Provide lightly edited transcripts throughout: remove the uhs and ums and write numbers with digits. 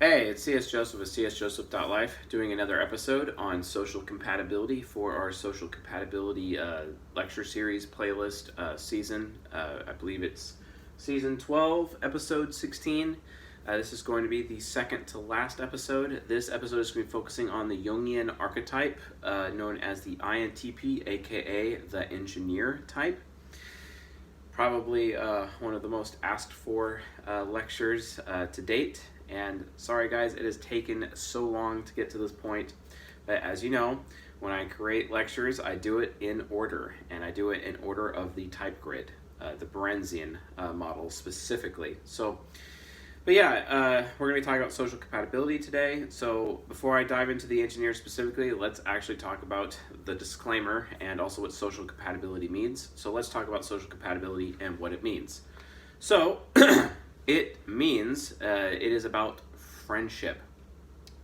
Hey, it's CS Joseph of csjoseph.life doing another episode on social compatibility for our social compatibility lecture series playlist season. I believe it's season 12, episode 16. This is going to be the second to last episode. This episode is going to be focusing on the Jungian archetype known as the INTP, aka the engineer type. Probably one of the most asked for lectures to date. And sorry guys, it has taken so long to get to this point. But as you know, when I create lectures, I do it in order. And I do it in order of the type grid, the Berenstain model specifically. But yeah, we're going to be talking about social compatibility today. So before I dive into the engineer specifically, let's actually talk about the disclaimer and also what social compatibility means. So let's talk about social compatibility and what it means. So it means it is about friendship.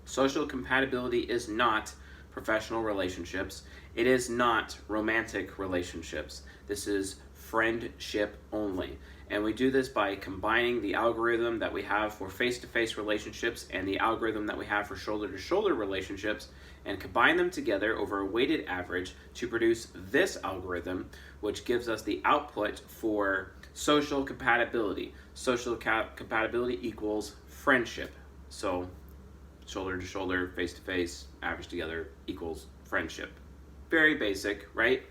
Social compatibility is not professional relationships. It is not romantic relationships. This is friendship only. And we do this by combining the algorithm that we have for face-to-face relationships and the algorithm that we have for shoulder-to-shoulder relationships and combine them together over a weighted average to produce this algorithm, which gives us the output for social compatibility. Social compatibility equals friendship. So shoulder-to-shoulder, face-to-face, average together equals friendship. Very basic, right?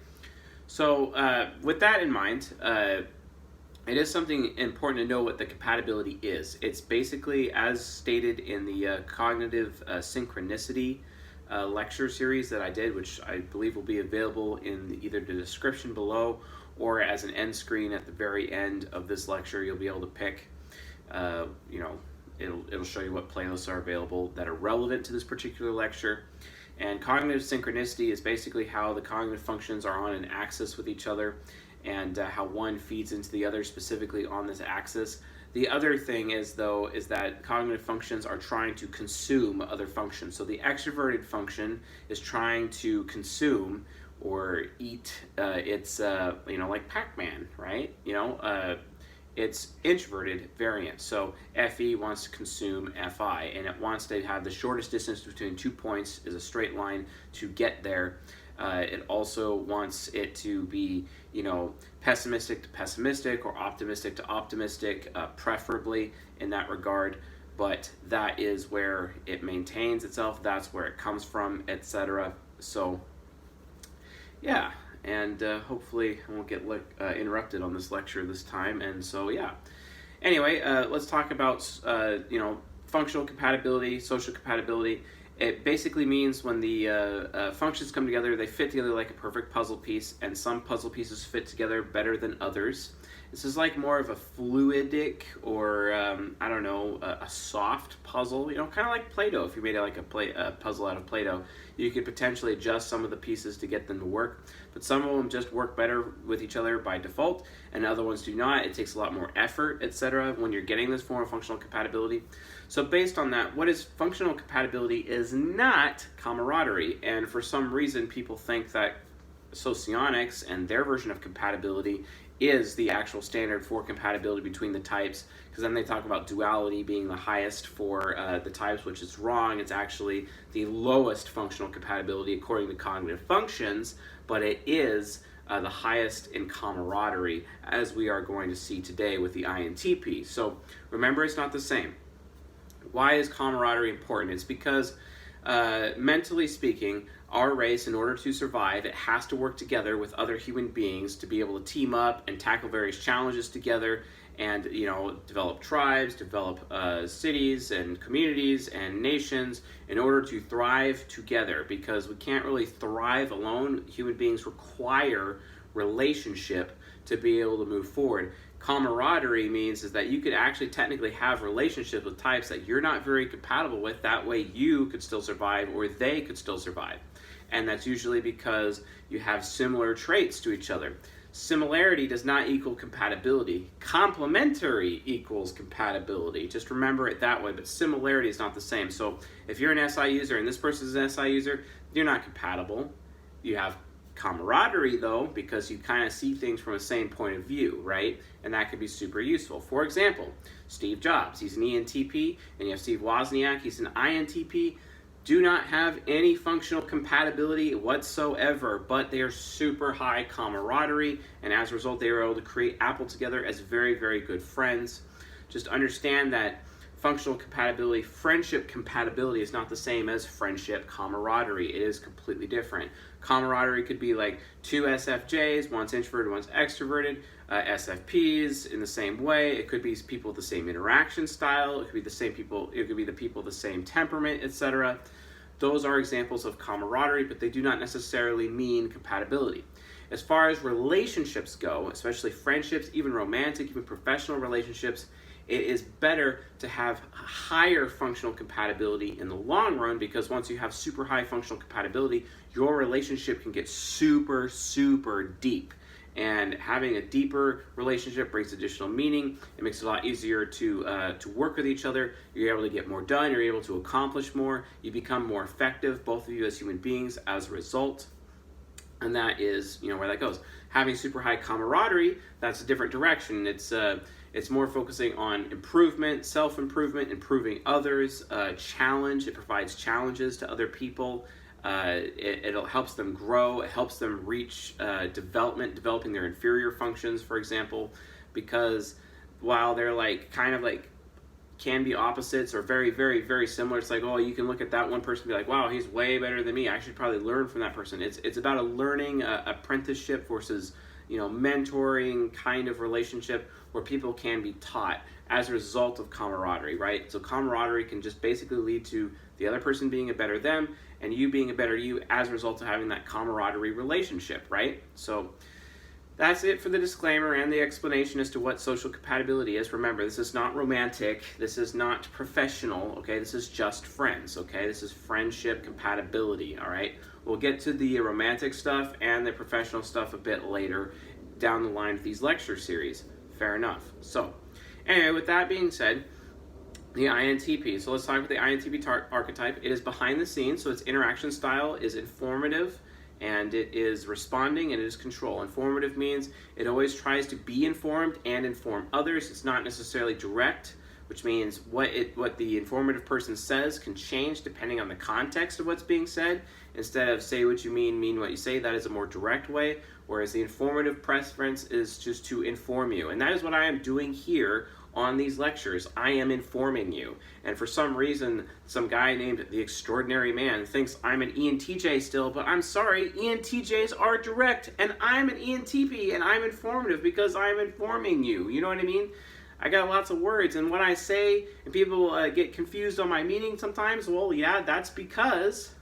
So with that in mind, it is something important to know what the compatibility is. It's basically as stated in the cognitive synchronicity lecture series that I did, which I believe will be available in either the description below or as an end screen at the very end of this lecture. You'll be able to pick, it'll show you what playlists are available that are relevant to this particular lecture. And cognitive synchronicity is basically how the cognitive functions are on an axis with each other and how one feeds into the other specifically on this axis. The other thing is that cognitive functions are trying to consume other functions. So the extroverted function is trying to consume or eat its, like Pac-Man, right? It's introverted variant. So FE wants to consume FI, and it wants to have the shortest distance between 2 points is a straight line to get there. It also wants it to be, pessimistic to pessimistic or optimistic to optimistic, preferably in that regard. But that is where it maintains itself. That's where it comes from, etc. So, yeah. And hopefully I won't get interrupted on this lecture this time. And so, yeah. Anyway, let's talk about, functional compatibility, social compatibility. It basically means when the functions come together, they fit together like a perfect puzzle piece, and some puzzle pieces fit together better than others. This is like more of a fluidic or, a soft puzzle, kind of like Play-Doh. If you made a puzzle out of Play-Doh, you could potentially adjust some of the pieces to get them to work, but some of them just work better with each other by default, and other ones do not. It takes a lot more effort, etc., when you're getting this form of functional compatibility. So based on that, what is functional compatibility is not camaraderie, and for some reason people think that socionics and their version of compatibility is the actual standard for compatibility between the types, because then they talk about duality being the highest for the types, which is wrong. It's actually the lowest functional compatibility according to cognitive functions, but it is the highest in camaraderie, as we are going to see today with the INTP. So remember, it's not the same. Why is camaraderie important? It's because, mentally speaking, our race, in order to survive, it has to work together with other human beings to be able to team up and tackle various challenges together and, develop tribes, develop cities and communities and nations in order to thrive together, because we can't really thrive alone. Human beings require relationship to be able to move forward. Camaraderie means is that you could actually technically have relationships with types that you're not very compatible with. That way you could still survive or they could still survive. And that's usually because you have similar traits to each other. Similarity does not equal compatibility. Complementary equals compatibility. Just remember it that way, but similarity is not the same. So if you're an SI user and this person is an SI user, you're not compatible. You have camaraderie, though, because you kind of see things from the same point of view, right? And that could be super useful. For example, Steve Jobs, he's an ENTP, and you have Steve Wozniak, he's an INTP. Do not have any functional compatibility whatsoever, but they are super high camaraderie, and as a result, they are able to create Apple together as very, very good friends. Just understand that functional compatibility, friendship compatibility is not the same as friendship camaraderie. It is completely different. Camaraderie could be like two SFJs, one's introverted, one's extroverted. SFPs in the same way. It could be people with the same interaction style. It could be the same people. It could be the people with the same temperament, etc. Those are examples of camaraderie, but they do not necessarily mean compatibility. As far as relationships go, especially friendships, even romantic, even professional relationships, it is better to have higher functional compatibility in the long run, because once you have super high functional compatibility, your relationship can get super, super deep. And having a deeper relationship brings additional meaning. It makes it a lot easier to work with each other. You're able to get more done. You're able to accomplish more. You become more effective, both of you as human beings, as a result. And that is, where that goes. Having super high camaraderie, that's a different direction. It's more focusing on improvement, self-improvement, improving others, challenge. It provides challenges to other people. It helps them grow. It helps them reach developing their inferior functions, for example, because while they're can be opposites or very, very, very similar, it's like, oh, you can look at that one person and be like, wow, he's way better than me. I should probably learn from that person. It's about a learning apprenticeship versus mentoring kind of relationship where people can be taught as a result of camaraderie, right? So camaraderie can just basically lead to the other person being a better them and you being a better you as a result of having that camaraderie relationship, right? So that's it for the disclaimer and the explanation as to what social compatibility is. Remember, this is not romantic. This is not professional, okay? This is just friends, okay? This is friendship compatibility, all right? We'll get to the romantic stuff and the professional stuff a bit later down the line of these lecture series. Fair enough. So, anyway, with that being said, the INTP. So let's talk about the INTP archetype. It is behind the scenes, so its interaction style is informative, and it is responding, and it is control. Informative means it always tries to be informed and inform others. It's not necessarily direct, which means what the informative person says can change depending on the context of what's being said. Instead of say what you mean what you say, that is a more direct way, whereas the informative preference is just to inform you. And that is what I am doing here on these lectures. I am informing you. And for some reason, some guy named the Extraordinary Man thinks I'm an ENTJ still, but I'm sorry, ENTJs are direct, and I'm an ENTP, and I'm informative because I'm informing you. You know what I mean? I got lots of words, and what I say, and people get confused on my meaning sometimes, well, yeah, that's because,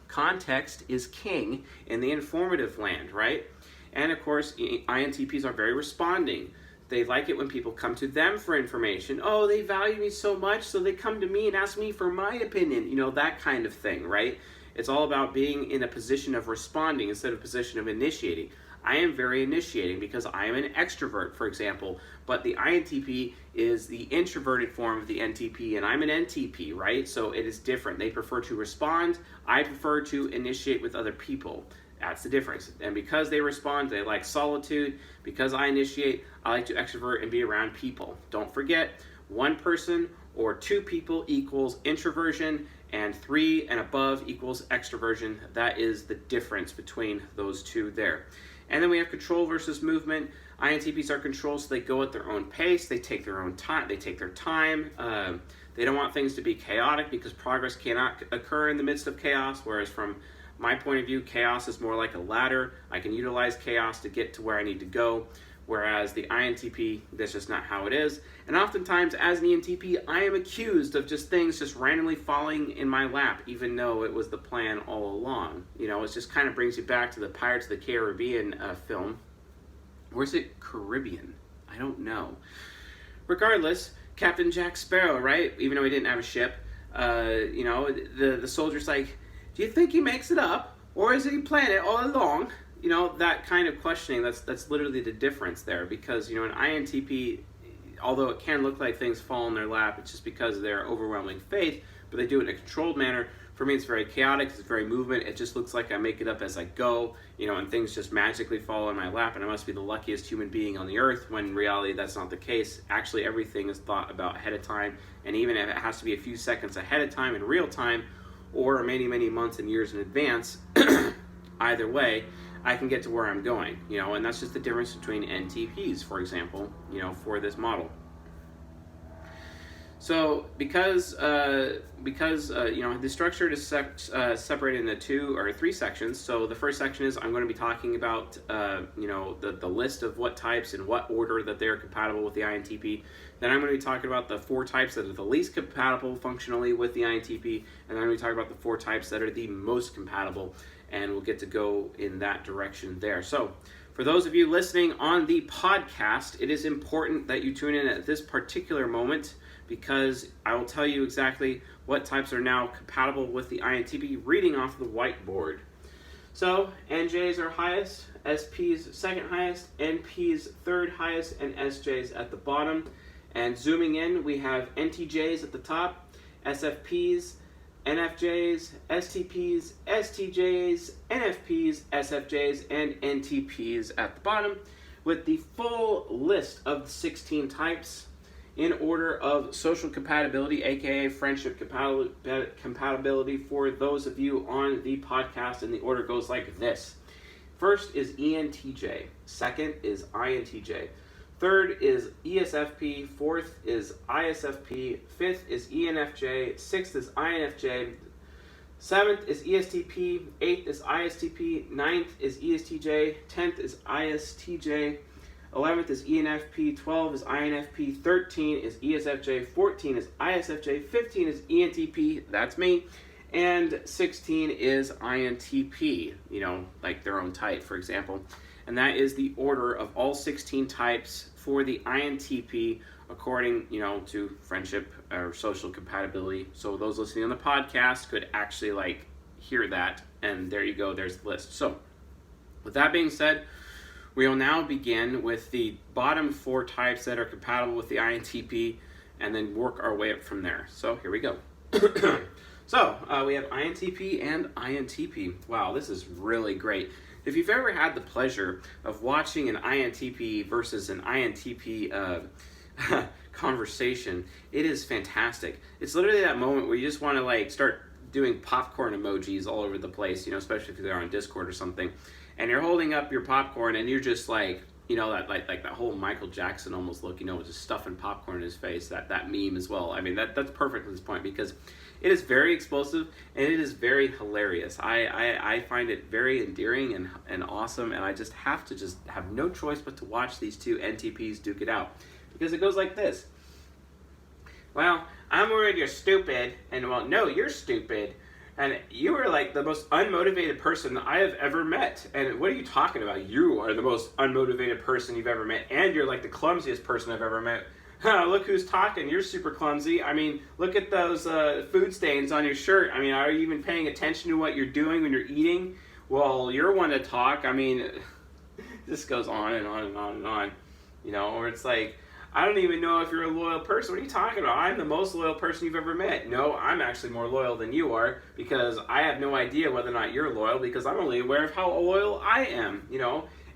context is king in the informative land, right? And of course, INTPs are very responding. They like it when people come to them for information. Oh, they value me so much, so they come to me and ask me for my opinion. That kind of thing, right? It's all about being in a position of responding instead of a position of initiating. I am very initiating because I am an extrovert, for example, but the INTP is the introverted form of the NTP, and I'm an NTP, right? So it is different. They prefer to respond. I prefer to initiate with other people. That's the difference. And because they respond, they like solitude. Because I initiate, I like to extrovert and be around people. Don't forget, one person or two people equals introversion, and 3 and above equals extroversion. That is the difference between those two there. And then we have control versus movement. INTPs are control, so they go at their own pace. They take their own time. They take their time. They don't want things to be chaotic because progress cannot occur in the midst of chaos, whereas from my point of view, chaos is more like a ladder. I can utilize chaos to get to where I need to go, whereas the INTP, that's just not how it is. And oftentimes, as an ENTP, I am accused of things just randomly falling in my lap, even though it was the plan all along. It just kind of brings you back to the Pirates of the Caribbean film. Or is it Caribbean? I don't know. Regardless, Captain Jack Sparrow, right? Even though he didn't have a ship, the soldier's like, do you think he makes it up, or is he playing it all along? That kind of questioning, that's literally the difference there, because, an INTP, although it can look like things fall in their lap, it's just because of their overwhelming faith, but they do it in a controlled manner, For me, it's very chaotic, it's very movement, it just looks like I make it up as I go, and things just magically fall in my lap, and I must be the luckiest human being on the earth, when in reality that's not the case. Actually, everything is thought about ahead of time, and even if it has to be a few seconds ahead of time in real time, or many, many months and years in advance, either way, I can get to where I'm going, and that's just the difference between NTPs, for example, for this model. So because the structure is separated into 2 or 3 sections. So the first section is I'm going to be talking about the list of what types and what order that they're compatible with the INTP. Then I'm going to be talking about the 4 types that are the least compatible functionally with the INTP, and then I'm going to be talking about the 4 types that are the most compatible, and we'll get to go in that direction there. So for those of you listening on the podcast, it is important that you tune in at this particular moment, because I will tell you exactly what types are now compatible with the INTP reading off the whiteboard. So NJs are highest, SPs second highest, NPs third highest, and SJs at the bottom. And zooming in, we have NTJs at the top, SFPs, NFJs, STPs, STJs, NFPs, SFJs, and NTPs at the bottom, with the full list of the 16 types in order of social compatibility, aka friendship compatibility for those of you on the podcast, and the order goes like this. First is ENTJ, second is INTJ, third is ESFP, fourth is ISFP, fifth is ENFJ, sixth is INFJ, seventh is ESTP, eighth is ISTP, ninth is ESTJ, 10th is ISTJ, 11th is ENFP, 12 is INFP, 13 is ESFJ, 14 is ISFJ, 15 is ENTP, that's me, and 16 is INTP, like their own type, for example. And that is the order of all 16 types for the INTP according, to friendship or social compatibility. So those listening on the podcast could actually hear that, and there you go, there's the list. So with that being said, we will now begin with the bottom 4 types that are compatible with the INTP, and then work our way up from there. So here we go. So we have INTP and INTP. Wow, this is really great. If you've ever had the pleasure of watching an INTP versus an INTP conversation, it is fantastic. It's literally that moment where you just want to start doing popcorn emojis all over the place, especially if they're on Discord or something. And you're holding up your popcorn, and you're just that whole Michael Jackson almost look, with just stuffing popcorn in his face. That meme as well. I mean, that's perfect at this point, because it is very explosive and it is very hilarious. I find it very endearing and awesome, and I just have no choice but to watch these two NTPs duke it out, because it goes like this. Well, I'm worried you're stupid, and well, no, you're stupid. And you are the most unmotivated person I have ever met. And what are you talking about? You are the most unmotivated person you've ever met. And you're the clumsiest person I've ever met. Look who's talking. You're super clumsy. I mean, look at those food stains on your shirt. I mean, are you even paying attention to what you're doing when you're eating? Well, you're one to talk. I mean, this goes on and on and on and on. Or it's I don't even know if you're a loyal person. What are you talking about? I'm the most loyal person you've ever met. No, I'm actually more loyal than you are, because I have no idea whether or not you're loyal, because I'm only aware of how loyal I am,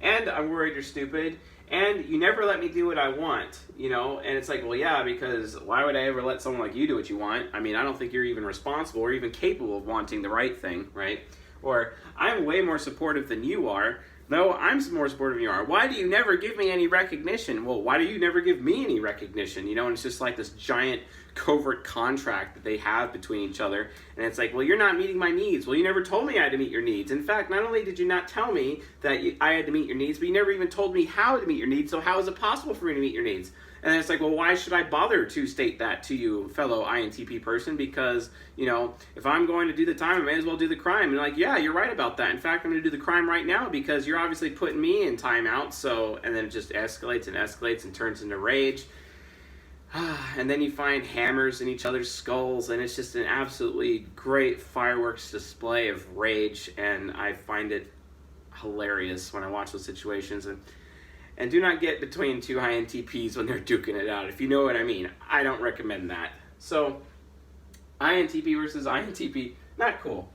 And I'm worried you're stupid, and you never let me do what I want, And it's well, yeah, because why would I ever let someone like you do what you want? I mean, I don't think you're even responsible or even capable of wanting the right thing, right? Or I'm way more supportive than you are. No, I'm more supportive than you are. Why do you never give me any recognition? Well, why do you never give me any recognition? And it's just this giant covert contract that they have between each other. And it's well, you're not meeting my needs. Well, you never told me I had to meet your needs. In fact, not only did you not tell me that I had to meet your needs, but you never even told me how to meet your needs. So how is it possible for me to meet your needs? And it's well, why should I bother to state that to you, fellow INTP person? Because, if I'm going to do the time, I may as well do the crime. And yeah, you're right about that. In fact, I'm going to do the crime right now, because you're obviously putting me in timeout. So, and then it just escalates and escalates and turns into rage. And then you find hammers in each other's skulls, and it's just an absolutely great fireworks display of rage. And I find it hilarious when I watch those situations. And do not get between two INTPs when they're duking it out, if you know what I mean. I don't recommend that. So, INTP versus INTP, Not cool.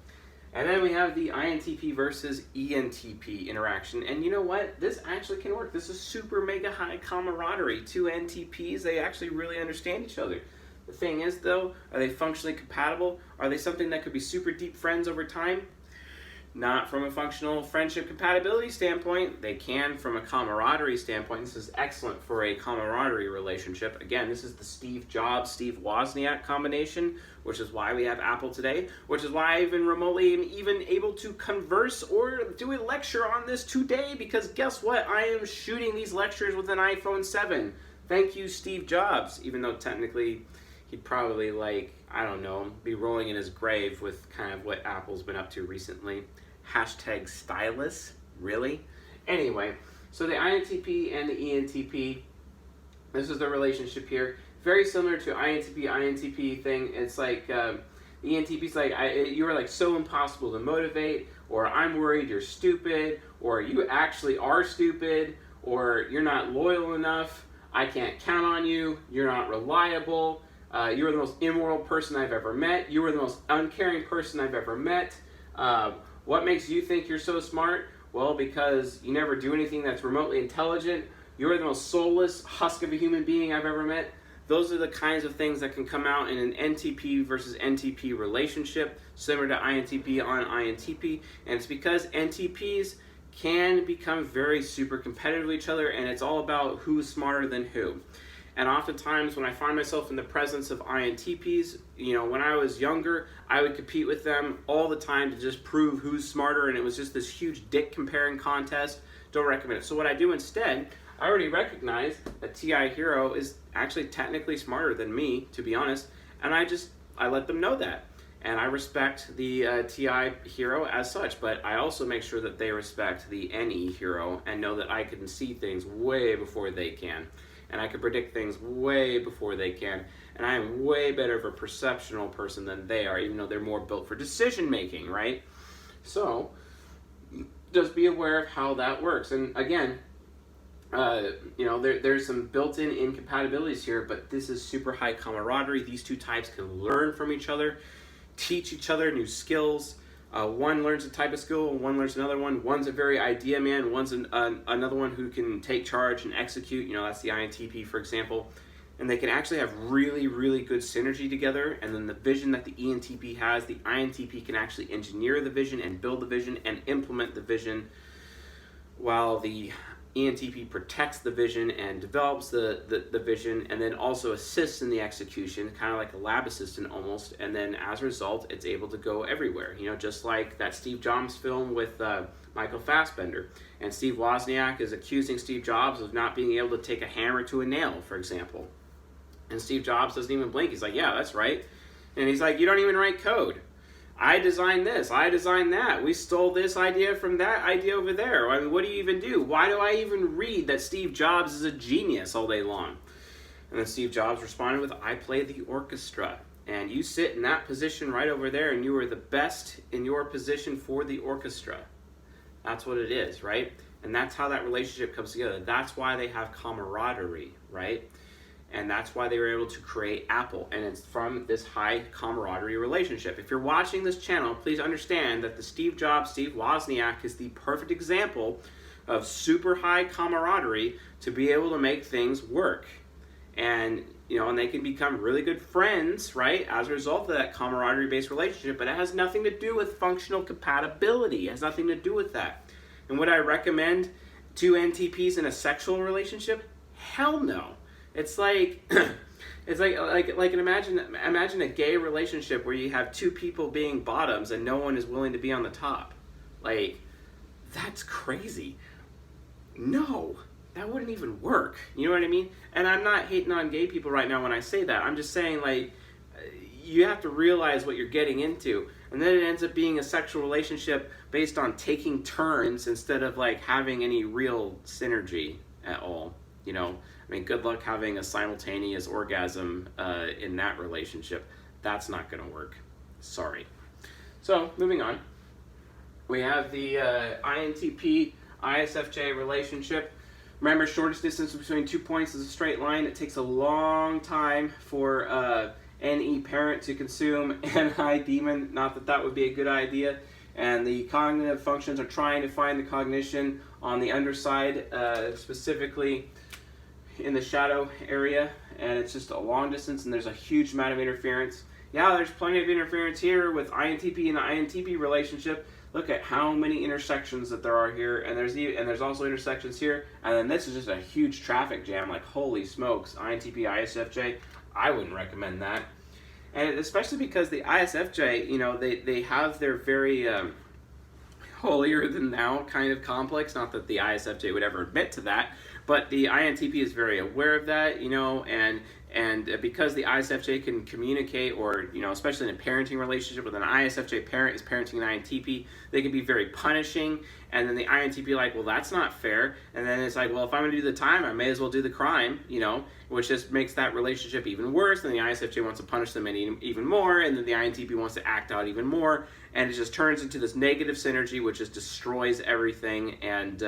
And then we have the INTP versus ENTP interaction. And you know what? This actually can work. This is super mega high camaraderie. Two NTPs, they actually really understand each other. The thing is, though, are they functionally compatible? Are they something that could be super deep friends over time? Not from a functional friendship compatibility standpoint. They can from a camaraderie standpoint. This is excellent for a camaraderie relationship. Again, this is the Steve Jobs, Steve Wozniak combination, which is why we have Apple today, which is why I even remotely am even able to converse or do a lecture on this today, because guess what? I am shooting these lectures with an iPhone 7. Thank you, Steve Jobs, even though technically he'd probably, like, I don't know, be rolling in his grave with kind of what Apple's been up to recently. Hashtag stylus, really? Anyway, so the INTP and the ENTP, this is the relationship here. Very similar to INTP thing. It's like, the ENTP's like, you are like so impossible to motivate, or I'm worried you're stupid, or you actually are stupid, or you're not loyal enough, I can't count on you, you're not reliable, you are the most immoral person I've ever met, you are the most uncaring person I've ever met. What makes you think you're so smart? Well, because you never do anything that's remotely intelligent. You're the most soulless husk of a human being I've ever met. Those are the kinds of things that can come out in an NTP versus NTP relationship, similar to INTP on INTP. And it's because NTPs can become very super competitive with each other, and it's all about who's smarter than who. And oftentimes when I find myself in the presence of INTPs, you know, when I was younger, I would compete with them all the time to just prove who's smarter, and it was just this huge dick comparing contest. Don't recommend it. So what I do instead, I already recognize that TI Hero is actually technically smarter than me, to be honest, and I let them know that. And I respect the TI Hero as such, but I also make sure that they respect the NE Hero and know that I can see things way before they can. And I can predict things way before they can. And I am way better of a perceptional person than they are, even though they're more built for decision making, right? So, just be aware of how that works. And again, you know, there's some built-in incompatibilities here, but this is super high camaraderie. These two types can learn from each other, teach each other new skills. One learns a type of skill, one learns another one. One's a very idea man, one's another one who can take charge and execute. You know, that's the INTP, for example. And they can actually have really, really good synergy together. And then the vision that the ENTP has, the INTP can actually engineer the vision and build the vision and implement the vision, while the ENTP protects the vision and develops the vision, and then also assists in the execution, kind of like a lab assistant almost. And then as a result, it's able to go everywhere. You know, just like that Steve Jobs film with Michael Fassbender. And Steve Wozniak is accusing Steve Jobs of not being able to take a hammer to a nail, for example. And Steve Jobs doesn't even blink. He's like, yeah, that's right. And he's like, you don't even write code. I designed this, I designed that. We stole this idea from that idea over there. I mean, what do you even do? Why do I even read that Steve Jobs is a genius all day long? And then Steve Jobs responded with, I play the orchestra. And you sit in that position right over there, and you are the best in your position for the orchestra. That's what it is, right? And that's how that relationship comes together. That's why they have camaraderie, right? And that's why they were able to create Apple. And it's from this high camaraderie relationship. If you're watching this channel, please understand that the Steve Jobs, Steve Wozniak is the perfect example of super high camaraderie to be able to make things work. And, you know, and they can become really good friends, right, as a result of that camaraderie-based relationship. But it has nothing to do with functional compatibility. It has nothing to do with that. And would I recommend two NTPs in a sexual relationship? Hell no. It's like, imagine a gay relationship where you have two people being bottoms and no one is willing to be on the top. Like, that's crazy. No, that wouldn't even work. You know what I mean? And I'm not hating on gay people right now when I say that. I'm just saying, like, you have to realize what you're getting into. And then it ends up being a sexual relationship based on taking turns instead of, like, having any real synergy at all, you know? I mean, good luck having a simultaneous orgasm in that relationship. That's not going to work. Sorry. So, moving on. We have the INTP ISFJ relationship. Remember, shortest distance between 2 points is a straight line. It takes a long time for NE parent to consume NI demon. Not that that would be a good idea. And the cognitive functions are trying to find the cognition on the underside, specifically in the shadow area, and it's just a long distance, and there's a huge amount of interference. Yeah, there's plenty of interference here with INTP and the INTP relationship. Look at how many intersections that there are here, and there's also intersections here, and then this is just a huge traffic jam. Like, holy smokes, INTP, ISFJ, I wouldn't recommend that. And especially because the ISFJ, you know, they have their very holier than thou kind of complex. Not that the ISFJ would ever admit to that, but the INTP is very aware of that, you know, and because the ISFJ can communicate, or, you know, especially in a parenting relationship with an ISFJ parent is parenting an INTP, they can be very punishing, and then the INTP like, well, that's not fair, and then it's like, well, if I'm going to do the time, I may as well do the crime, you know, which just makes that relationship even worse, and the ISFJ wants to punish them even more, and then the INTP wants to act out even more, and it just turns into this negative synergy, which just destroys everything, and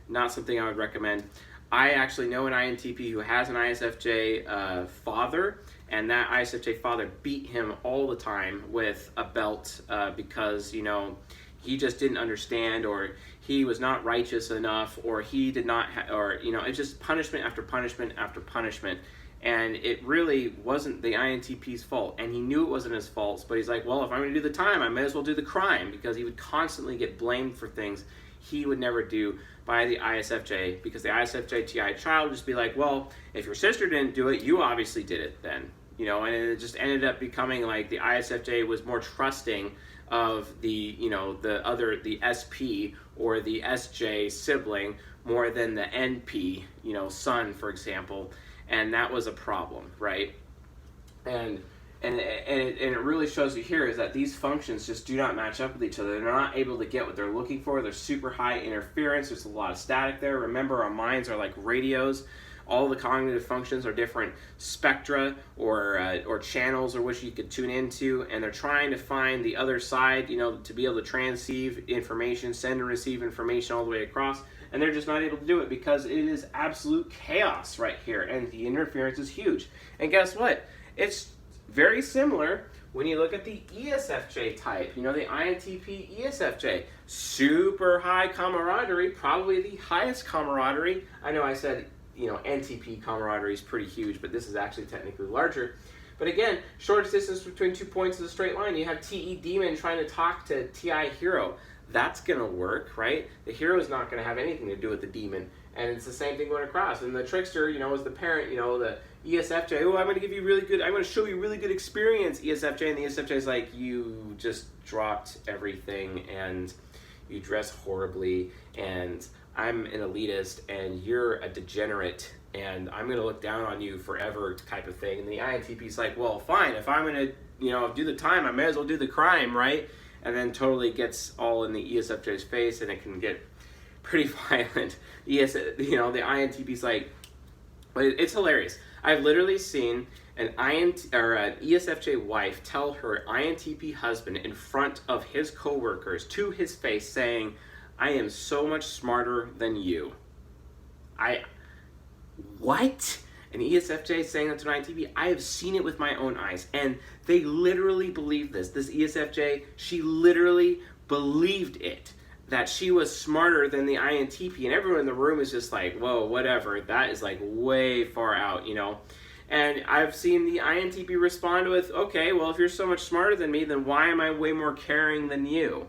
not something I would recommend. I actually know an INTP who has an ISFJ father, and that ISFJ father beat him all the time with a belt because, you know, he just didn't understand, or he was not righteous enough, or he did not, or, you know, it's just punishment after punishment after punishment. And it really wasn't the INTP's fault, and he knew it wasn't his fault, but he's like, well, if I'm going to do the time, I may as well do the crime, because he would constantly get blamed for things he would never do by the ISFJ, because the ISFJ TI child would just be like, well, if your sister didn't do it, you obviously did it then, you know, and it just ended up becoming like the ISFJ was more trusting of the, you know, the SP or the SJ sibling more than the NP, you know, son, for example, and that was a problem, right? And it really shows you here is that these functions just do not match up with each other. They're not able to get what they're looking for. There's super high interference. There's a lot of static there. Remember, our minds are like radios. All the cognitive functions are different spectra or channels or which you could tune into, and they're trying to find the other side, you know, to be able to transceive information, send and receive information all the way across, and they're just not able to do it because it is absolute chaos right here, and the interference is huge. And guess what? It's very similar when you look at the ESFJ type, you know, the INTP ESFJ. Super high camaraderie, probably the highest camaraderie. I know I said, you know, NTP camaraderie is pretty huge, but this is actually technically larger. But again, shortest distance between 2 points is a straight line. You have TE demon trying to talk to TI hero. That's going to work, right? The hero is not going to have anything to do with the demon. And it's the same thing going across. And the trickster, you know, is the parent, you know, the ESFJ. Oh, I'm going to show you really good experience, ESFJ. And the ESFJ is like, you just dropped everything and you dress horribly and I'm an elitist and you're a degenerate and I'm going to look down on you forever type of thing. And the INTP is like, well, fine. If I'm going to, you know, do the time, I may as well do the crime, right? And then totally gets all in the ESFJ's face, and it can get pretty violent. You know, the INTP's like, but it's hilarious. I've literally seen an ESFJ wife tell her INTP husband in front of his coworkers to his face saying, I am so much smarter than you. What? An ESFJ saying that to an INTP? I have seen it with my own eyes, and they literally believe this. This ESFJ, she literally believed it, that she was smarter than the INTP, and everyone in the room is just like, whoa, whatever, that is like way far out, you know. And I've seen the INTP respond with, okay, well, if you're so much smarter than me, then why am I way more caring than you?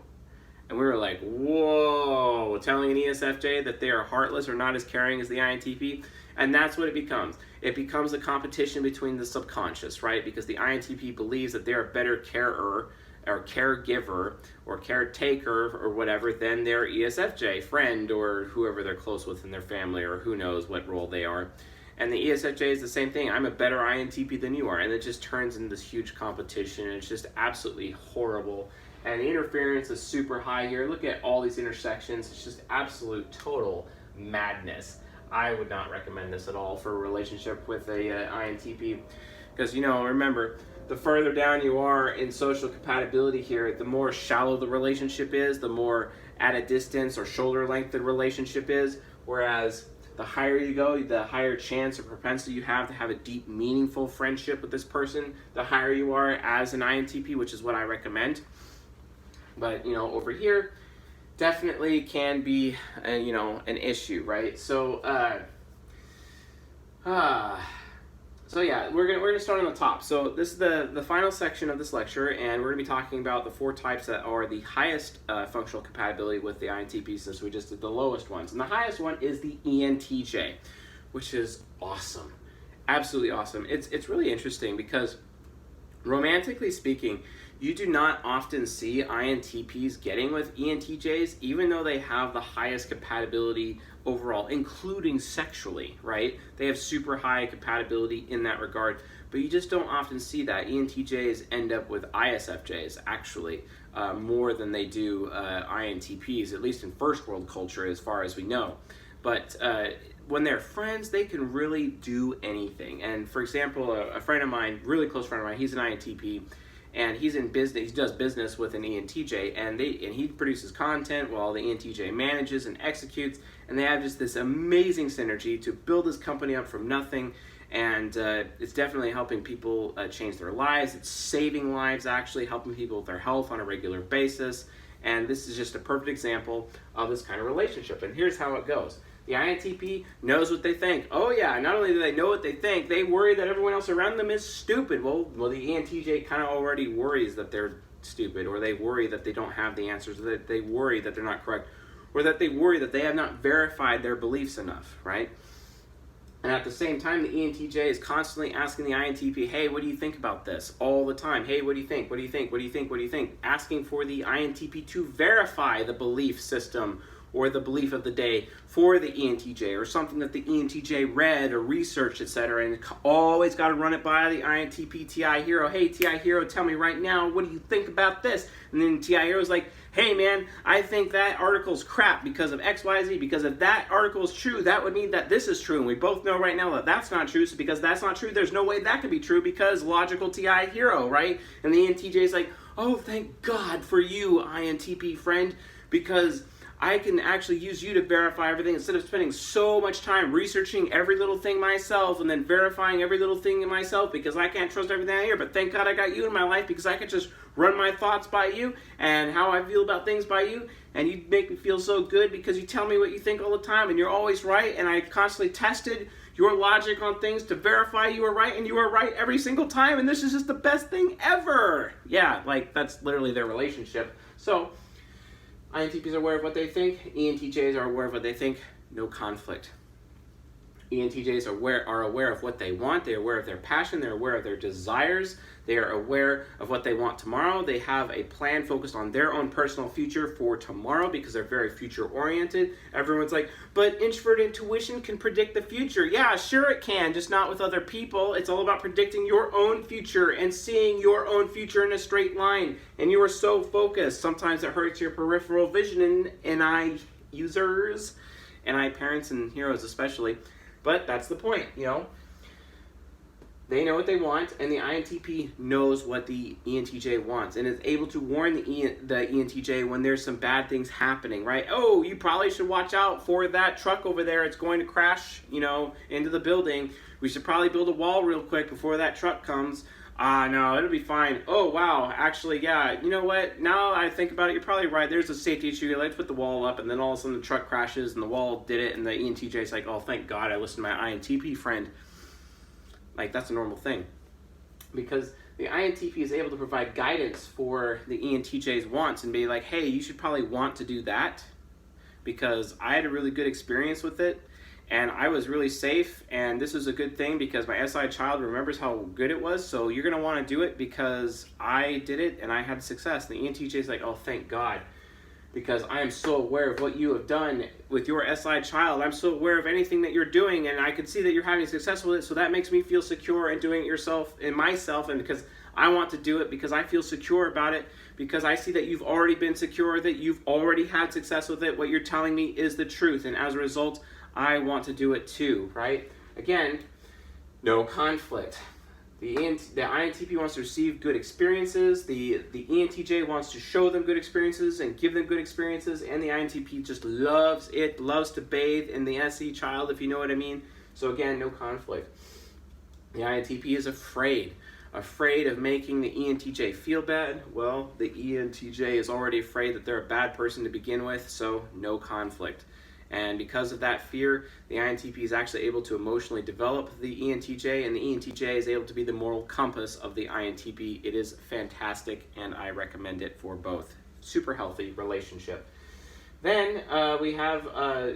And we were like, whoa, telling an ESFJ that they are heartless or not as caring as the INTP. And that's what it becomes. It becomes a competition between the subconscious, right? Because the INTP believes that they're a better carer or caregiver or caretaker or whatever than their ESFJ friend or whoever they're close with in their family or who knows what role they are. And the ESFJ is the same thing. I'm a better INTP than you are. And it just turns into this huge competition. And it's just absolutely horrible. And the interference is super high here. Look at all these intersections. It's just absolute total madness. I would not recommend this at all for a relationship with a INTP. Because, you know, remember, the further down you are in social compatibility here, the more shallow the relationship is, the more at a distance or shoulder length the relationship is. Whereas the higher you go, the higher chance or propensity you have to have a deep, meaningful friendship with this person, the higher you are as an INTP, which is what I recommend. But, you know, over here, definitely can be, you know, an issue, right? So, so yeah, we're gonna start on the top. So this is the final section of this lecture, and we're gonna be talking about the 4 types that are the highest functional compatibility with the INTP, since we just did the lowest ones. And the highest one is the ENTJ, which is awesome, absolutely awesome. It's really interesting because, romantically speaking, you do not often see INTPs getting with ENTJs, even though they have the highest compatibility overall, including sexually, right? They have super high compatibility in that regard, but you just don't often see that. ENTJs end up with ISFJs, actually, more than they do INTPs, at least in first world culture, as far as we know. But when they're friends, they can really do anything. And for example, a friend of mine, really close friend of mine, he's an INTP, and he's in business. He does business with an ENTJ, and he produces content while the ENTJ manages and executes, and they have just this amazing synergy to build this company up from nothing. And it's definitely helping people change their lives. It's saving lives, actually, helping people with their health on a regular basis. And this is just a perfect example of this kind of relationship. And here's how it goes. The INTP knows what they think. Oh yeah, not only do they know what they think, they worry that everyone else around them is stupid. Well, the ENTJ kind of already worries that they're stupid, or they worry that they don't have the answers, or that they worry that they're not correct, or that they worry that they have not verified their beliefs enough, right? And at the same time, the ENTJ is constantly asking the INTP, hey, what do you think about this? All the time. Hey, what do you think? What do you think? What do you think? What do you think? Asking for the INTP to verify the belief system or the belief of the day for the ENTJ, or something that the ENTJ read or researched, etc. And always got to run it by the INTP TI hero. Hey, TI hero, tell me right now, what do you think about this? And then TI hero's like, hey man, I think that article's crap because of XYZ, because if that article is true, that would mean that this is true. And we both know right now that that's not true, so because that's not true, there's no way that could be true, because logical TI hero, right? And the ENTJ is like, oh, thank God for you, INTP friend, because I can actually use you to verify everything instead of spending so much time researching every little thing myself and then verifying every little thing in myself, because I can't trust everything I hear. But thank God I got you in my life, because I can just run my thoughts by you and how I feel about things by you, and you make me feel so good because you tell me what you think all the time and you're always right, and I constantly tested your logic on things to verify you were right, and you were right every single time, and this is just the best thing ever. Yeah, like that's literally their relationship. So INTPs are aware of what they think. ENTJs are aware of what they think. No conflict. ENTJs are aware of what they want. They're aware of their passion. They're aware of their desires. They are aware of what they want tomorrow. They have a plan focused on their own personal future for tomorrow, because they're very future-oriented. Everyone's like, but introvert intuition can predict the future. Yeah, sure it can, just not with other people. It's all about predicting your own future and seeing your own future in a straight line. And you are so focused. Sometimes it hurts your peripheral vision in NI users, NI parents and heroes especially. But that's the point, you know. They know what they want, and the INTP knows what the ENTJ wants, and is able to warn the ENTJ when there's some bad things happening, right? Oh, you probably should watch out for that truck over there. It's going to crash, you know, into the building. We should probably build a wall real quick before that truck comes. No, it'll be fine. Oh, wow, actually, yeah, you know what? Now I think about it, you're probably right. There's a safety issue. Let's put the wall up, and then all of a sudden the truck crashes, and the wall did it, and the ENTJ is like, oh, thank God I listened to my INTP friend. Like, that's a normal thing. Because the INTP is able to provide guidance for the ENTJ's wants and be like, hey, you should probably want to do that, because I had a really good experience with it, and I was really safe, and this is a good thing because my SI child remembers how good it was, so you're going to want to do it because I did it and I had success. And the ENTJ is like, oh, thank God, because I am so aware of what you have done with your SI child. I'm so aware of anything that you're doing, and I can see that you're having success with it, so that makes me feel secure in doing it yourself and myself, and because I want to do it, because I feel secure about it, because I see that you've already been secure, that you've already had success with it. What you're telling me is the truth, and as a result, I want to do it too, right? Again, no conflict. The INTP wants to receive good experiences. The ENTJ wants to show them good experiences and give them good experiences. And the INTP just loves to bathe in the SE child, if you know what I mean. So again, no conflict. The INTP is afraid of making the ENTJ feel bad. Well, the ENTJ is already afraid that they're a bad person to begin with, so no conflict. And because of that fear, the INTP is actually able to emotionally develop the ENTJ, and the ENTJ is able to be the moral compass of the INTP. It is fantastic, and I recommend it for both. Super healthy relationship. Then we have,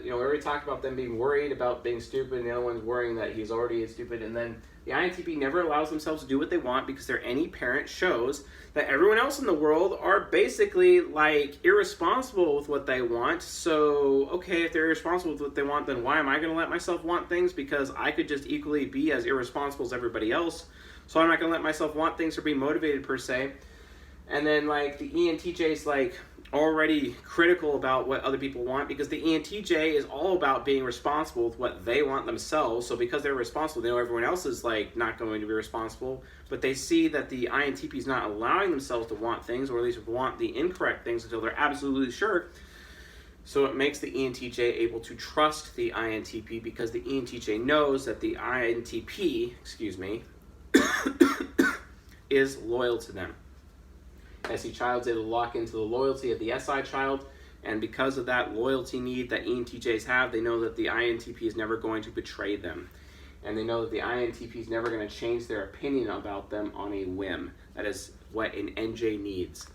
we already talked about them being worried about being stupid, and the other one's worrying that he's already stupid. And then the INTP never allows themselves to do what they want because their any parent shows that everyone else in the world are basically like irresponsible with what they want. So, okay, if they're irresponsible with what they want, then why am I going to let myself want things? Because I could just equally be as irresponsible as everybody else. So I'm not going to let myself want things or be motivated per se. And then like the ENTJ is like already critical about what other people want because the ENTJ is all about being responsible with what they want themselves. So because they're responsible, they know everyone else is like not going to be responsible, but they see that the INTP is not allowing themselves to want things, or at least want the incorrect things until they're absolutely sure. So it makes the ENTJ able to trust the INTP because the ENTJ knows that the INTP, is loyal to them. SE child is able to lock into the loyalty of the SI child, and because of that loyalty need that ENTJs have, they know that the INTP is never going to betray them. And they know that the INTP is never going to change their opinion about them on a whim. That is what an NJ needs.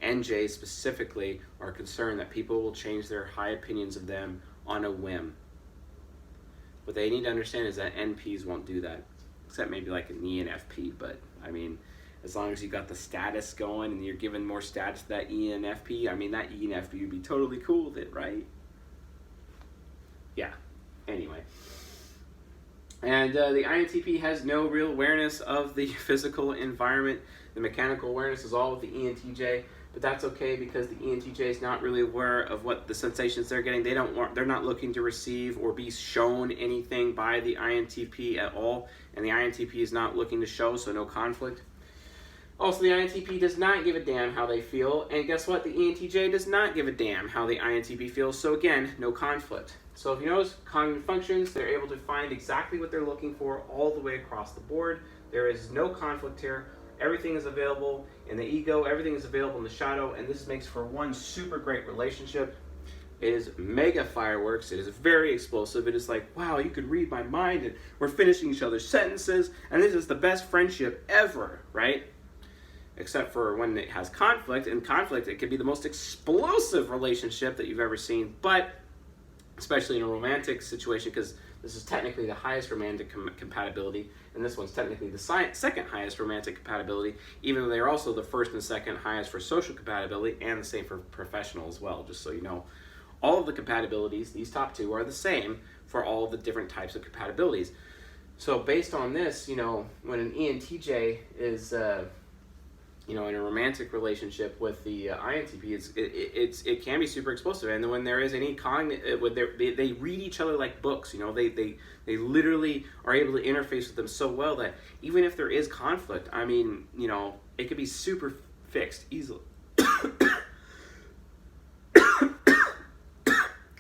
NJs specifically are concerned that people will change their high opinions of them on a whim. What they need to understand is that NPs won't do that, except maybe like an ENFP, but I mean, as long as you got the status going and you're giving more status to that ENFP, I mean, that ENFP would be totally cool with it, right? Yeah, anyway. And the INTP has no real awareness of the physical environment. The mechanical awareness is all with the ENTJ, but that's okay because the ENTJ is not really aware of what the sensations they're getting. They're not looking to receive or be shown anything by the INTP at all, and the INTP is not looking to show, so no conflict. Also, the INTP does not give a damn how they feel, and guess what? The ENTJ does not give a damn how the INTP feels, so again, no conflict. So if you notice cognitive functions, they're able to find exactly what they're looking for all the way across the board. There is no conflict here. Everything is available in the ego, everything is available in the shadow, and this makes for one super great relationship. It is mega fireworks. It is very explosive. It is like, wow, you could read my mind, and we're finishing each other's sentences, and this is the best friendship ever, right? Except for when it has conflict. In conflict, it can be the most explosive relationship that you've ever seen, but especially in a romantic situation, because this is technically the highest romantic compatibility, and this one's technically the second highest romantic compatibility, even though they're also the first and second highest for social compatibility, and the same for professional as well, just so you know. All of the compatibilities, these top two, are the same for all of the different types of compatibilities. So based on this, when an ENTJ is in a romantic relationship with the INTP, it can be super explosive. And when there is any they read each other like books. They literally are able to interface with them so well that even if there is conflict, I mean, it could be super fixed easily.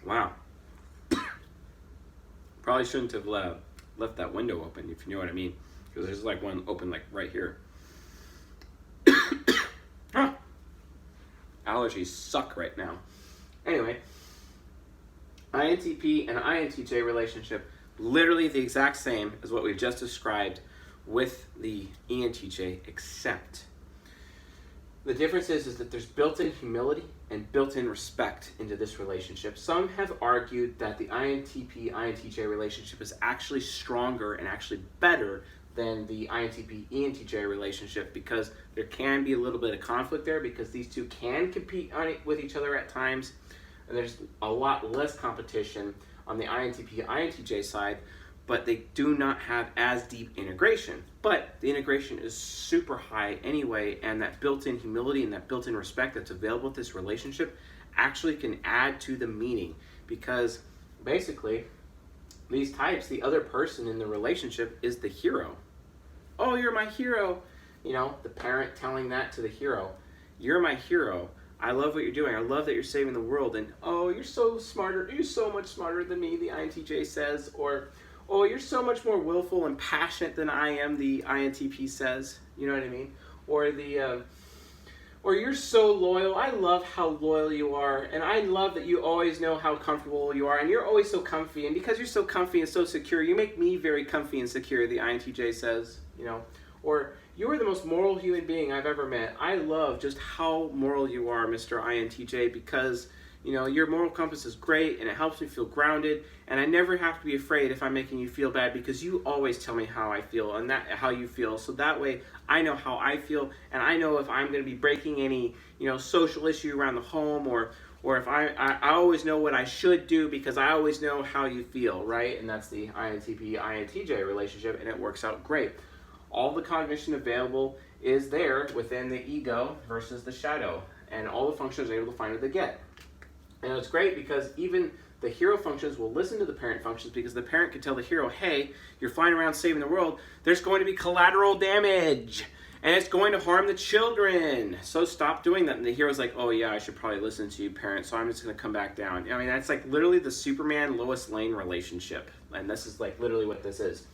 Wow. Probably shouldn't have left that window open, if you know what I mean, because there's like one open like right here. Allergies suck right now. Anyway, INTP and INTJ relationship, literally the exact same as what we've just described with the ENTJ, except the difference is that there's built-in humility and built-in respect into this relationship. Some have argued that the INTP-INTJ relationship is actually stronger and actually better than the INTP-ENTJ relationship because there can be a little bit of conflict there because these two can compete with each other at times, and there's a lot less competition on the INTP-INTJ side, but they do not have as deep integration. But the integration is super high anyway, and that built-in humility and that built-in respect that's available with this relationship actually can add to the meaning, because basically these types, the other person in the relationship is the hero. oh, you're my hero. You know, the parent telling that to the hero, you're my hero. I love what you're doing. I love that you're saving the world. And, oh, you're so smarter. You're so much smarter than me, the INTJ says. Or, oh, you're so much more willful and passionate than I am, the INTP says. You know what I mean? Or you're so loyal. I love how loyal you are. And I love that you always know how comfortable you are. And you're always so comfy. And because you're so comfy and so secure, you make me very comfy and secure, the INTJ says. You know? Or, you are the most moral human being I've ever met. I love just how moral you are, Mr. INTJ, because, you know, your moral compass is great and it helps me feel grounded, and I never have to be afraid if I'm making you feel bad because you always tell me how I feel and that how you feel. So that way I know how I feel, and I know if I'm going to be breaking any, you know, social issue around the home, or if I always know what I should do because I always know how you feel, right? And that's the INTP-INTJ relationship, and it works out great. All the cognition available is there within the ego versus the shadow, and all the functions are able to find what they get. And it's great because even the hero functions will listen to the parent functions, because the parent can tell the hero, hey, you're flying around saving the world, there's going to be collateral damage, and it's going to harm the children, so stop doing that. And the hero's like, oh yeah, I should probably listen to you, parent, so I'm just going to come back down. I mean, that's like literally the Superman-Lois Lane relationship, and this is like literally what this is.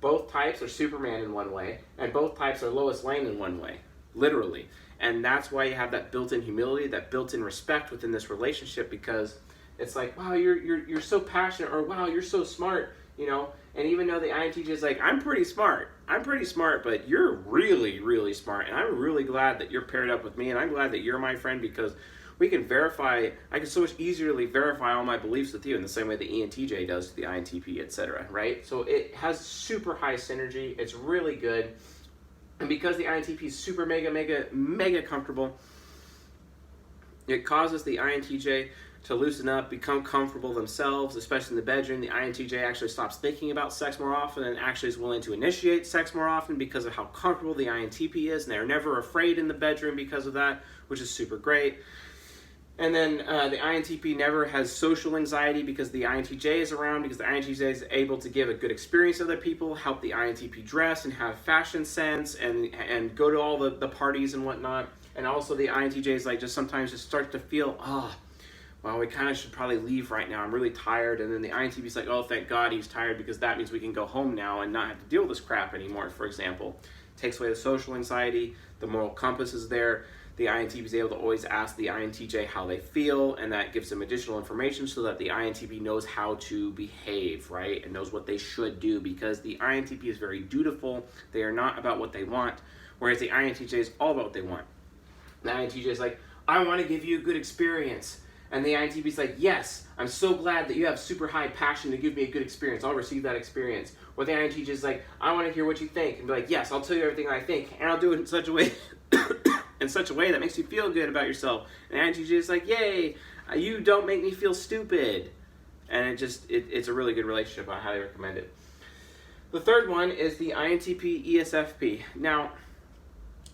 Both types are Superman in one way, and both types are Lois Lane in one way, literally. And that's why you have that built-in humility, that built-in respect within this relationship, because it's like, wow, you're so passionate, or wow, you're so smart, you know. And even though the INTJ is like, I'm pretty smart, but you're really, really smart, and I'm really glad that you're paired up with me, and I'm glad that you're my friend, because we can verify, I can so much easily verify all my beliefs with you in the same way the ENTJ does to the INTP, etc., right? So it has super high synergy, it's really good, and because the INTP is super mega comfortable, it causes the INTJ to loosen up, become comfortable themselves, especially in the bedroom. The INTJ actually stops thinking about sex more often and actually is willing to initiate sex more often because of how comfortable the INTP is, and they're never afraid in the bedroom because of that, which is super great. And then the INTP never has social anxiety because the INTJ is around, because the INTJ is able to give a good experience to other people, help the INTP dress and have fashion sense, and go to all the parties and whatnot. And also the INTJ is like just sometimes just starts to feel, well, we kind of should probably leave right now. I'm really tired. And then the INTP is like, oh, thank God he's tired, because that means we can go home now and not have to deal with this crap anymore, for example. Takes away the social anxiety. The moral compass is there. The INTP is able to always ask the INTJ how they feel, and that gives them additional information so that the INTP knows how to behave, right? And knows what they should do, because the INTP is very dutiful. They are not about what they want, whereas the INTJ is all about what they want. The INTJ is like, I want to give you a good experience. And the INTP is like, yes, I'm so glad that you have super high passion to give me a good experience. I'll receive that experience. Or the INTJ is like, I want to hear what you think. And be like, yes, I'll tell you everything I think. And I'll do it in such a way that makes you feel good about yourself. And the INTJ is like, yay, you don't make me feel stupid. And it's a really good relationship. I highly recommend it. The third one is the INTP ESFP. Now,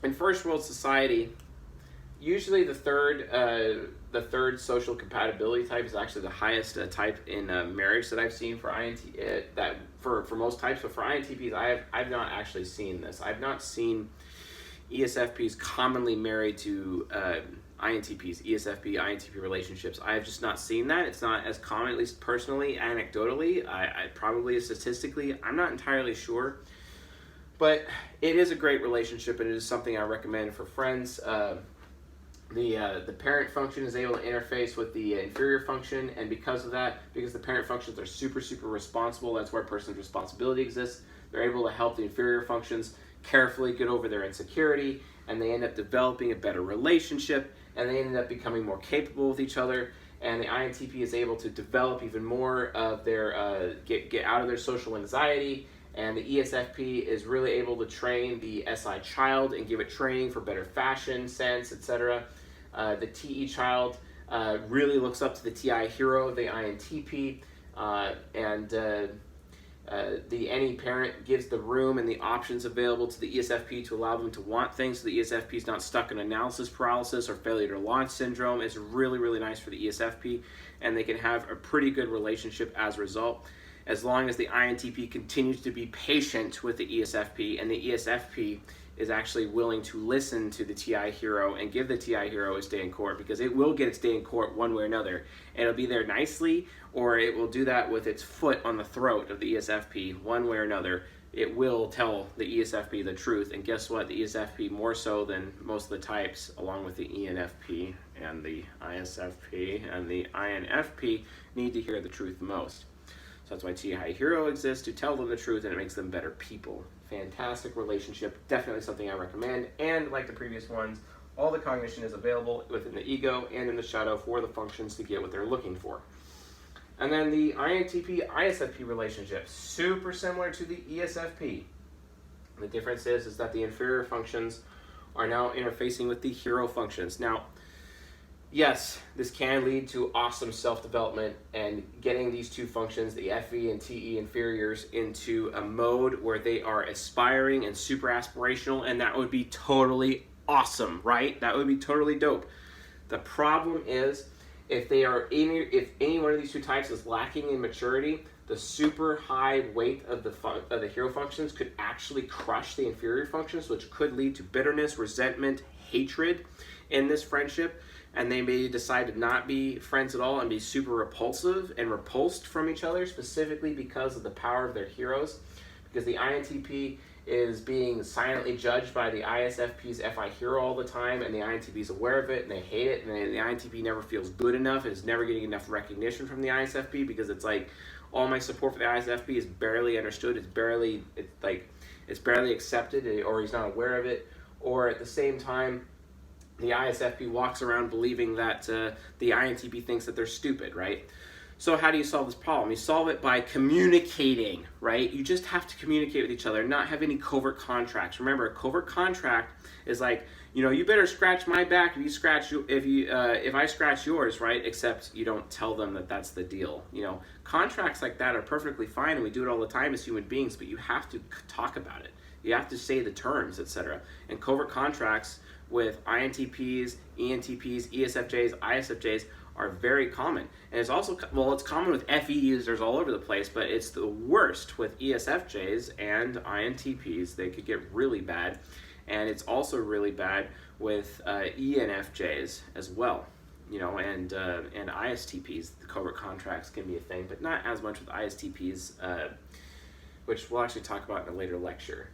in first world society, usually the third social compatibility type is actually the highest type in marriage that I've seen for for most types. But for INTPs, I've not actually seen this. I've not seen ESFPs commonly married to INTPs, ESFP, INTP relationships. I have just not seen that. It's not as common, at least personally, anecdotally. I probably statistically, I'm not entirely sure. But it is a great relationship, and it is something I recommend for friends. The parent function is able to interface with the inferior function, and because of that, because the parent functions are super responsible, that's where a person's responsibility exists, they're able to help the inferior functions carefully get over their insecurity, and they end up developing a better relationship, and they end up becoming more capable with each other, and the INTP is able to develop even more of their, get out of their social anxiety, and the ESFP is really able to train the SI child and give it training for better fashion sense, etc. The TE child really looks up to the TI hero, the INTP, and the NE parent gives the room and the options available to the ESFP to allow them to want things, so the ESFP is not stuck in analysis paralysis or failure to launch syndrome. It's really nice for the ESFP, and they can have a pretty good relationship as a result. as long as the INTP continues to be patient with the ESFP, and the ESFP is actually willing to listen to the TI hero and give the TI hero its day in court, because it will get its day in court one way or another. And it'll be there nicely, or it will do that with its foot on the throat of the ESFP one way or another. It will tell the ESFP the truth, and guess what? The ESFP, more so than most of the types, along with the ENFP and the ISFP and the INFP, need to hear the truth the most. So that's why TI hero exists, to tell them the truth, and it makes them better people. Fantastic relationship, definitely something I recommend. And like the previous ones, all the cognition is available within the ego and in the shadow for the functions to get what they're looking for. And then the INTP-ISFP relationship, super similar to the ESFP. The difference is that the inferior functions are now interfacing with the hero functions. Now, yes, this can lead to awesome self-development and getting these two functions, the FE and TE inferiors, into a mode where they are aspiring and super aspirational, and that would be totally awesome, right? That would be totally dope. The problem is, if any one of these two types is lacking in maturity, the super high weight of the hero functions could actually crush the inferior functions, which could lead to bitterness, resentment, hatred in this friendship, and they may decide to not be friends at all and be super repulsive and repulsed from each other, specifically because of the power of their heroes, because the INTP is being silently judged by the ISFP's FI hero all the time, and the INTP is aware of it, and they hate it, and the INTP never feels good enough, and is never getting enough recognition from the ISFP, because it's like, all my support for the ISFP is barely understood, it's barely accepted, or he's not aware of it, or at the same time, the ISFP walks around believing that the INTP thinks that they're stupid, right? So how do you solve this problem? You solve it by communicating, right? You just have to communicate with each other, not have any covert contracts. Remember, a covert contract is like, you know, you better scratch my back if I scratch yours, right? Except you don't tell them that that's the deal. You know, contracts like that are perfectly fine, and we do it all the time as human beings, but you have to talk about it. You have to say the terms, etc. And covert contracts with INTPs, ENTPs, ESFJs, ISFJs are very common. And it's also, well, it's common with FE users all over the place, but it's the worst with ESFJs and INTPs. They could get really bad. And it's also really bad with ENFJs as well. You know, and ISTPs, the covert contracts can be a thing, but not as much with ISTPs, which we'll actually talk about in a later lecture.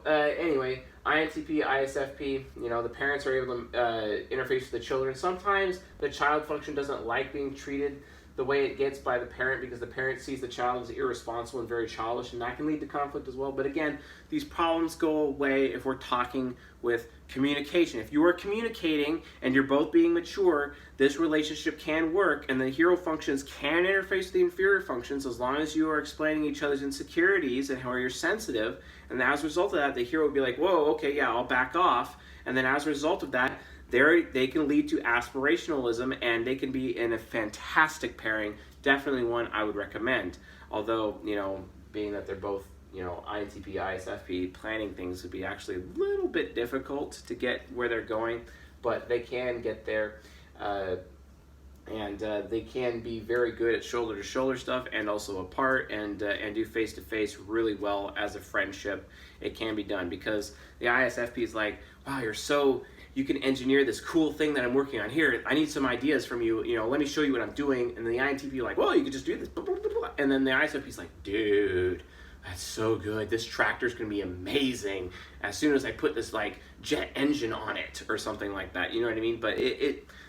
Anyway, INTP, ISFP, you know, the parents are able to interface with the children. Sometimes the child function doesn't like being treated the way it gets by the parent, because the parent sees the child as irresponsible and very childish, and that can lead to conflict as well. But again, these problems go away if we're talking with communication. If you are communicating and you're both being mature, this relationship can work, and the hero functions can interface with the inferior functions as long as you are explaining each other's insecurities and how you're sensitive. And as a result of that, the hero would be like, whoa, okay, yeah, I'll back off. And then as a result of that, they can lead to aspirationalism, and they can be in a fantastic pairing. Definitely one I would recommend. Although, you know, being that they're both, you know, INTP, ISFP, planning things would be actually a little bit difficult to get where they're going, but they can get there. And they can be very good at shoulder-to-shoulder stuff, and also apart, and do face-to-face really well as a friendship. It can be done, because the ISFP is like, wow, you can engineer this cool thing that I'm working on here. I need some ideas from you. You know, let me show you what I'm doing. And the INTP like, well, you could just do this. And then the ISFP is like, dude, that's so good. This tractor's gonna be amazing as soon as I put this like jet engine on it or something like that. You know what I mean? But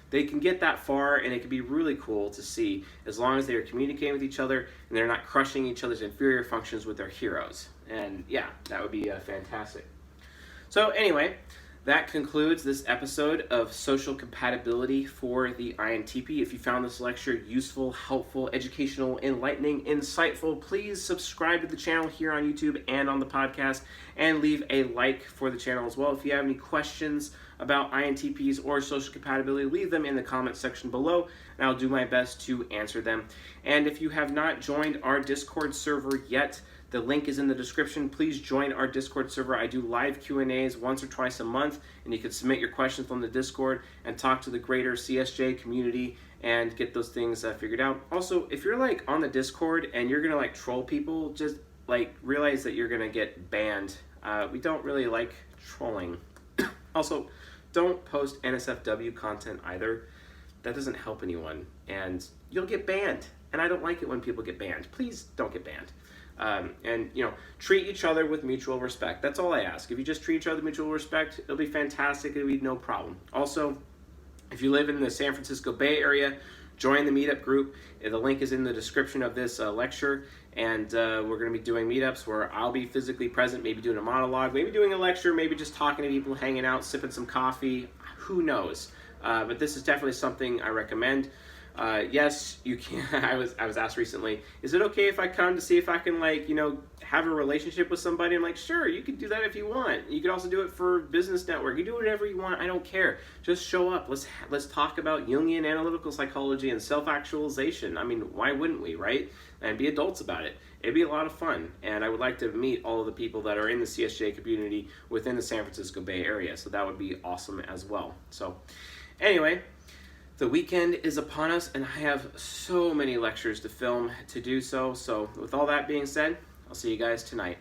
they can get that far, and it can be really cool to see, as long as they are communicating with each other and they're not crushing each other's inferior functions with their heroes. And yeah, that would be fantastic. So anyway, that concludes this episode of Social Compatibility for the INTP. If you found this lecture useful, helpful, educational, enlightening, insightful, please subscribe to the channel here on YouTube and on the podcast, and leave a like for the channel as well. If you have any questions about INTPs or social compatibility, leave them in the comment section below, and I'll do my best to answer them. And if you have not joined our Discord server yet, the link is in the description. Please join our Discord server. I do live Q&As once or twice a month, and you can submit your questions on the Discord and talk to the greater CSJ community and get those things figured out. Also, if you're like on the Discord and you're gonna like troll people, just like realize that you're gonna get banned. We don't really like trolling. Also, don't post NSFW content either. That doesn't help anyone, and you'll get banned. And I don't like it when people get banned. Please don't get banned. And treat each other with mutual respect. That's all I ask. If you just treat each other with mutual respect, it'll be fantastic. It'll be no problem. Also, if you live in the San Francisco Bay Area, join the meetup group. The link is in the description of this lecture, and we're going to be doing meetups where I'll be physically present, maybe doing a monologue, maybe doing a lecture, maybe just talking to people, hanging out, sipping some coffee. Who knows? But this is definitely something I recommend. Yes, you can. I was asked recently, is it okay if I come to see if I can have a relationship with somebody? I'm like, sure, you can do that if you want. You can also do it for business network. You do whatever you want. I don't care. Just show up. Let's talk about Jungian analytical psychology and self-actualization. I mean, why wouldn't we, right? And be adults about it. It'd be a lot of fun. And I would like to meet all of the people that are in the CSJ community within the San Francisco Bay Area. So that would be awesome as well. So anyway, the weekend is upon us, and I have so many lectures to film to do so. So with all that being said, I'll see you guys tonight.